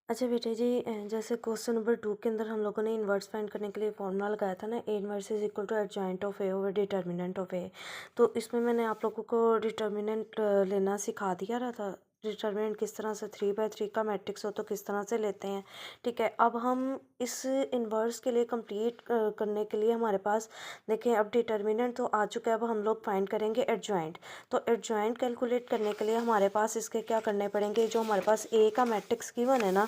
अच्छा बेटे जी, जैसे क्वेश्चन नंबर 2 के अंदर हम लोगों ने इन्वर्स फाइंड करने के लिए फॉर्मूला लगाया था ना, A inverse is equal to adjoint of A over determinant of A. तो इसमें मैंने आप लोगों को डिटर्मिनेंट लेना सिखा दिया रहा था। डिटर्मिनेंट किस तरह से 3/3 का मैट्रिक्स हो तो किस तरह से लेते हैं। ठीक है, अब हम इस इन्वर्स के लिए कंप्लीट करने के लिए हमारे पास देखें, अब डिटर्मिनेंट तो आ चुका है, अब हम लोग फाइंड करेंगे एडजॉइंट। तो एडजॉइंट कैलकुलेट करने के लिए हमारे पास इसके क्या करने पड़ेंगे, जो हमारे पास ए का मैट्रिक्स गिवन है ना,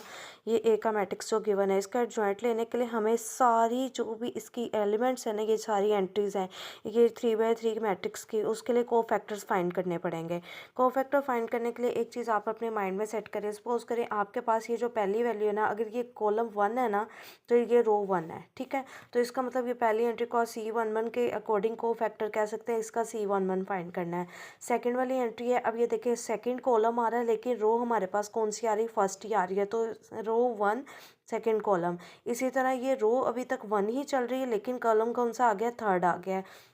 ये ए का मैट्रिक्स जो गिवन है, इसका एडजॉइंट लेने के लिए हमें सारी जो भी इसकी एलिमेंट्स हैं ना, ये सारी एंट्रीज हैं ये 3/3 मैट्रिक्स की, उसके लिए कोफैक्टर्स फाइंड करने पड़ेंगे। कोफैक्टर फाइंड करने के लिए एक चीज़ आप अपने माइंड में सेट करें। सपोज करें आपके पास ये जो पहली वैल्यू है ना, अगर ये कॉलम 1 है ना, तो ये रो 1 है। ठीक है, तो इसका मतलब ये पहली एंट्री को C11 के अकॉर्डिंग कोफैक्टर कह सकते हैं, इसका C11 फाइंड करना है। सेकेंड वाली एंट्री है, अब ये देखिए सेकेंड कॉलम आ रहा है, लेकिन रो हमारे पास कौन सी आ रही, फर्स्ट ही आ रही है, तो रो 1 सेकेंड कॉलम। इसी तरह ये रो अभी तक 1 ही चल रही है, लेकिन कॉलम कौन सा आ गया, थर्ड आ गया है।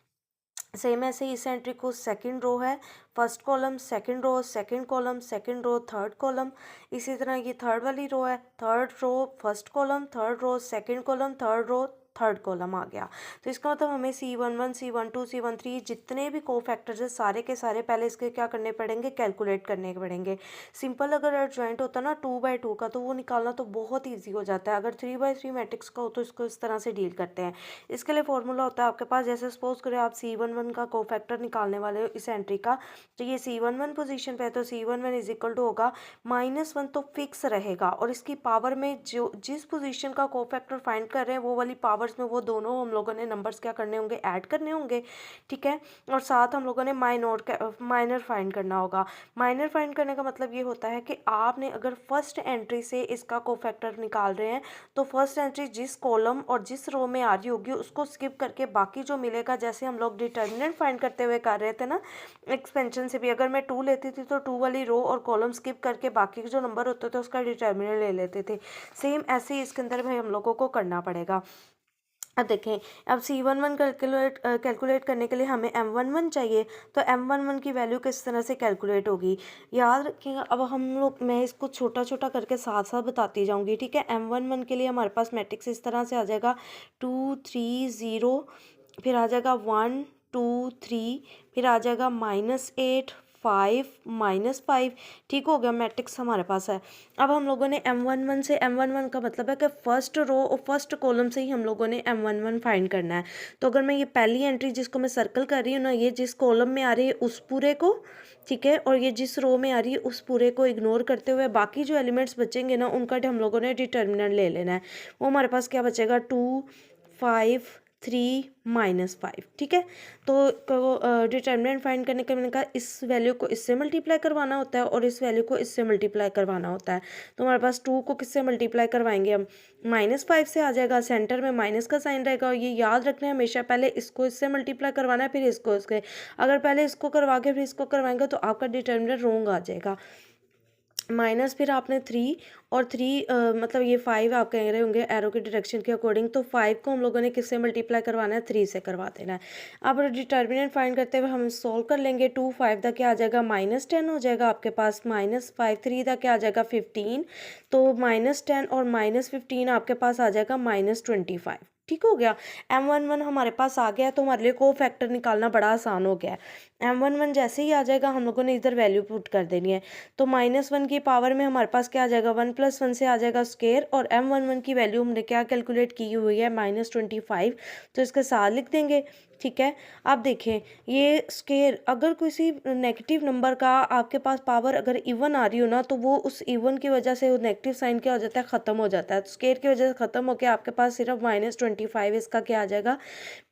सेम ऐसे ही इस एंट्री को सेकंड रो है, first column second row second column second row third column. इसी तरह ये थर्ड वाली रो है, third row first column third row second column third row third column आ गया। तो इसका मतलब हमें C11 C12 C13 जितने भी कोफैक्टर्स हैं सारे के सारे पहले इसके क्या करने पड़ेंगे, कैलकुलेट करने पड़ेंगे। सिंपल अगर एडजॉइंट होता ना 2/2 का, तो वो निकालना तो बहुत ईजी हो जाता है। अगर 3/3 मैट्रिक्स का हो तो इसको इस तरह से डील करते हैं। इसके लिए फॉर्मूला होता है आपके पास, जैसे सपोज करें आप C11 का कोफैक्टर निकालने वाले हो इस एंट्री का, तो ये C11 पोजीशन पे है, तो C11 इज इक्वल टू होगा -1, तो फिक्स रहेगा। और इसकी पावर में जो जिस पोजीशन का कोफैक्टर फाइंड कर रहे हैं वो वाली पावर्स में वो दोनों हम लोगों ने नंबर्स क्या करने होंगे, ऐड करने होंगे। ठीक है, और साथ हम लोगों ने माइनर फाइंड करना होगा। माइनर फाइंड करने का मतलब ये होता है कि आपने अगर फर्स्ट एंट्री से इसका कोफैक्टर निकाल रहे हैं, तो फर्स्ट एंट्री जिस कॉलम और जिस रो में आ रही होगी उसको स्किप करके बाकी जो मिलेगा, जैसे हम लोग डिटर्मिनेंट फाइंड करते हुए कर रहे थे ना एक्सपेंशन से भी, अगर मैं 2 लेती थी तो 2 वाली रो और कॉलम स्किप करके बाकी के जो नंबर होते थे उसका डिटर्मिनेंट ले लेते थे। सेम ऐसे ही इसके अंदर भी हम लोगों को करना पड़ेगा। अब देखें, अब C11 कैलकुलेट करने के लिए हमें M11 चाहिए, तो M11 की वैल्यू किस तरह से कैलकुलेट होगी, याद रखिएगा। अब हम लोग, मैं इसको छोटा छोटा करके साथ साथ बताती जाऊंगी। ठीक है, M11 के लिए हमारे पास मैट्रिक्स इस तरह से आ जाएगा 2 3 0, फिर आ जाएगा 1 2 3, फिर आ जाएगा -8 5 -5। ठीक हो गया, मैट्रिक्स हमारे पास है। अब हम लोगों ने M11 से, M11 का मतलब है कि फर्स्ट रो और फर्स्ट कॉलम से ही हम लोगों ने M11 फाइंड करना है। तो अगर मैं ये पहली एंट्री जिसको मैं सर्कल कर रही हूँ ना, ये जिस कॉलम में आ रही है उस पूरे को, ठीक है, और ये जिस रो में आ रही है उस पूरे को इग्नोर करते हुए बाकी जो एलिमेंट्स बचेंगे ना उनका हम लोगों ने डिटर्मिनेंट ले लेना है। वो हमारे पास क्या बचेगा, 2 5 3 -5। ठीक है, तो डिटर्मिनेंट फाइंड करने के मैंने कहा इस वैल्यू को इससे मल्टीप्लाई करवाना होता है और इस वैल्यू को इससे मल्टीप्लाई करवाना होता है। तो हमारे पास 2 को किससे मल्टीप्लाई करवाएंगे हम, -5 से आ जाएगा, सेंटर में माइनस का साइन रहेगा। और ये याद रखना है हमेशा, पहले इसको इससे मल्टीप्लाई करवाना है फिर इसको इसके, अगर पहले इसको करवा के फिर इसको करवाएंगे तो आपका डिटर्मिनेंट रॉन्ग आ जाएगा। माइनस फिर आपने 3 और 3 मतलब ये 5 आप कह रहे होंगे एरो के डायरेक्शन के अकॉर्डिंग, तो 5 को हम लोगों ने किससे मल्टीप्लाई करवाना है, 3 से करवा देना है। अब डिटर्मिनेंट फाइंड करते हुए हम सॉल्व कर लेंगे। 2 5 का क्या आ जाएगा, -10 हो जाएगा आपके पास, -5 3 का क्या आ जाएगा 15, तो -10 और -15 आपके पास आ जाएगा -25। ठीक हो गया, M11 हमारे पास आ गया, तो हमारे लिए को फैक्टर निकालना बड़ा आसान हो गया है। M11 जैसे ही आ जाएगा हम लोगों ने इधर वैल्यू पुट कर देनी है। तो -1 की पावर में हमारे पास क्या आ जाएगा, 1 + 1 से आ जाएगा स्क्वायर, और M11 की वैल्यू हमने क्या कैलकुलेट की हुई है, -25, तो इसके साथ लिख देंगे। ठीक है, अब देखें ये स्क्वायर, अगर किसी नेगेटिव नंबर का आपके पास पावर अगर इवन आ रही हो ना, तो वो उस इवन की वजह से वो नेगेटिव साइन क्या हो जाता है, ख़त्म हो जाता है। तो स्क्वायर की वजह से ख़त्म होकर आपके पास सिर्फ -25, इसका क्या आ जाएगा,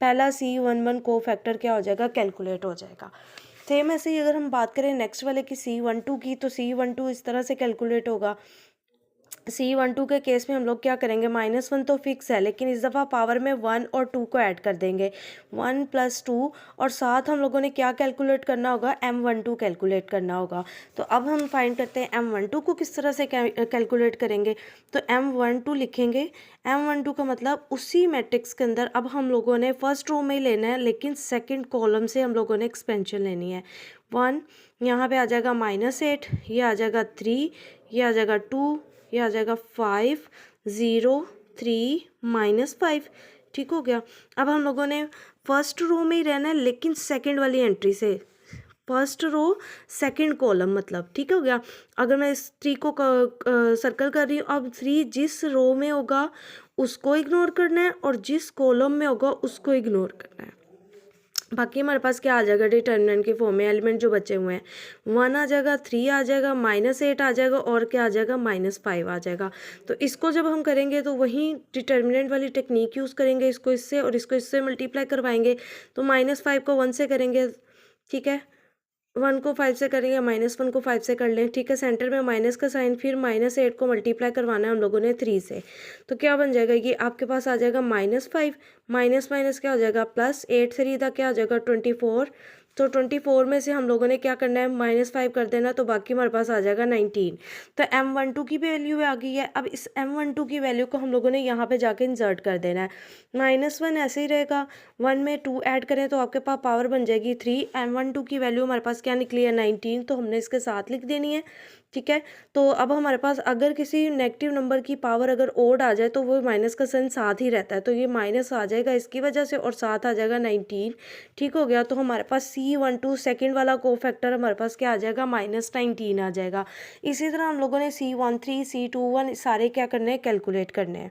पहला C11 को फैक्टर क्या हो जाएगा, कैलकुलेट हो जाएगा। सेम ऐसे ही अगर हम बात करें नेक्स्ट वाले की C12 की, तो C12 इस तरह से कैलकुलेट होगा। C12 के केस में हम लोग क्या करेंगे, -1 तो फिक्स है, लेकिन इस दफ़ा पावर में 1 और 2 को ऐड कर देंगे, 1 + 2, और साथ हम लोगों ने क्या कैलकुलेट करना होगा, M12 कैलकुलेट करना होगा। तो अब हम फाइंड करते हैं M12 को किस तरह से कैलकुलेट करेंगे। तो M12 लिखेंगे, M12 का मतलब उसी मैट्रिक्स के अंदर अब हम लोगों ने फर्स्ट रो में ही लेना है, लेकिन सेकेंड कॉलम से हम लोगों ने एक्सपेंशन लेनी है। 1 यहाँ पे आ जाएगा -8, ये आ जाएगा 3, ये आ जाएगा 2, ये आ जाएगा 5 0 3 -5। ठीक हो गया। अब हम लोगों ने फर्स्ट रो में ही रहना है लेकिन सेकंड वाली एंट्री से, फर्स्ट रो सेकंड कॉलम मतलब। ठीक हो गया। अगर मैं इस 3 को सर्कल कर रही हूँ, अब 3 जिस रो में होगा उसको इग्नोर करना है और जिस कॉलम में होगा उसको इग्नोर करना है। बाकी हमारे पास क्या आ जाएगा डिटर्मिनेंट के फॉर्म में, एलिमेंट जो बचे हुए हैं 1 आ जाएगा, 3 आ जाएगा, -8 आ जाएगा और क्या आ जाएगा -5 आ जाएगा। तो इसको जब हम करेंगे तो वही डिटर्मिनेंट वाली टेक्निक यूज़ करेंगे, इसको इससे और इसको इससे मल्टीप्लाई करवाएंगे। तो -5 को 1 से करेंगे, ठीक है, 1 को 5 से करेंगे, -1 को 5 से कर लें, ठीक है। सेंटर में माइनस का साइन, फिर -8 को मल्टीप्लाई करवाना है हम लोगों ने 3 से। तो क्या बन जाएगा, ये आपके पास आ जाएगा -5, माइनस माइनस क्या हो जाएगा प्लस, 8 3 था क्या हो जाएगा 24। तो 24 में से हम लोगों ने क्या करना है -5 कर देना, तो बाकी हमारे पास आ जाएगा 19। तो M12 की वैल्यू आ गई है। अब इस M12 की वैल्यू को हम लोगों ने यहाँ पे जाके इंसर्ट कर देना है। -1 ऐसे ही रहेगा, 1 में 2 ऐड करें तो आपके पास पावर बन जाएगी 3। M12 की वैल्यू हमारे पास क्या निकली है 19, तो हमने इसके साथ लिख देनी है। ठीक है। तो अब हमारे पास अगर किसी नेगेटिव नंबर की पावर अगर ओड आ जाए तो वो माइनस का साइन साथ ही रहता है, तो ये माइनस आ जाएगा इसकी वजह से और साथ आ जाएगा 19। ठीक हो गया। तो हमारे पास C12 सेकेंड वाला कोफैक्टर हमारे पास क्या आ जाएगा -19 आ जाएगा। इसी तरह हम लोगों ने C13 C21 सारे क्या करने हैं कैलकुलेट करने हैं।